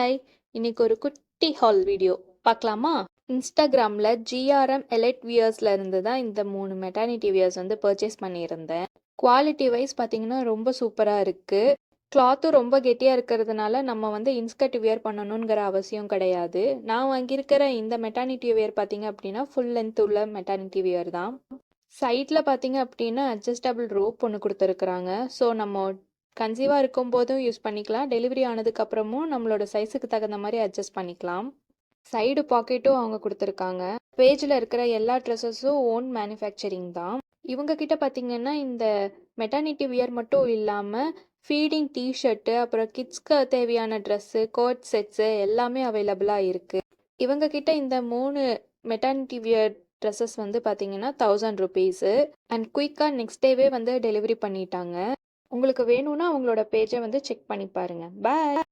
Hi, இன்னைக்கு ஒரு குட்டி ஹால் வீடியோ பார்க்கலாமா? இன்ஸ்டாகிராமில் ஜிஆர்எம் எலைட் வியர்ஸ்ல இருந்து தான் இந்த 3 மெட்டர்னிட்டி வியர்ஸ் வந்து பர்ச்சேஸ் பண்ணியிருந்தேன். குவாலிட்டி வைஸ் பார்த்தீங்கன்னா ரொம்ப சூப்பராக இருக்குது. கிளாத்தும் ரொம்ப கெட்டியாக இருக்கிறதுனால நம்ம வந்து இன்ஸ்கர்ட் வியர் பண்ணணுங்கிற அவசியம் கிடையாது. நான் வாங்கியிருக்கிற இந்த மெட்டர்னிட்டி வியர் பார்த்தீங்க அப்படின்னா ஃபுல் லென்த் உள்ள மெட்டர்னிட்டி வியர் தான். சைடில் பார்த்தீங்க அப்படின்னா அட்ஜஸ்டபிள் ரோப் ஒன்று கொடுத்துருக்குறாங்க. ஸோ நம்ம கன்சீவாக இருக்கும்போதும் யூஸ் பண்ணிக்கலாம், டெலிவரி ஆனதுக்கப்புறமும் நம்மளோட சைஸுக்கு தகுந்த மாதிரி அட்ஜஸ்ட் பண்ணிக்கலாம். சைடு பாக்கெட்டும் அவங்க கொடுத்துருக்காங்க. பேஜில் இருக்கிற எல்லா ட்ரெஸ்ஸஸும் ஓன் மேனுஃபேக்சரிங் தான். இவங்க கிட்ட பார்த்தீங்கன்னா இந்த மெட்டர்னிட்டி வியர் மட்டும் இல்லாமல் ஃபீடிங் டிஷர்ட்டு, அப்புறம் கிட்ஸ்க்கு தேவையான ட்ரெஸ்ஸு, கோட் செட்ஸு எல்லாமே அவைலபிளாக இருக்குது. இவங்க கிட்ட இந்த 3 மெட்டர்னிட்டி வியர் ட்ரெஸ்ஸஸ் வந்து பார்த்தீங்கன்னா 1000 ருபீஸு அண்ட் குயிக்காக நெக்ஸ்ட் டேவே வந்து டெலிவரி பண்ணிட்டாங்க. உங்களுக்கு வேணும்னா அவங்களோட பேஜை வந்து செக் பண்ணி பாருங்கள். பாய்.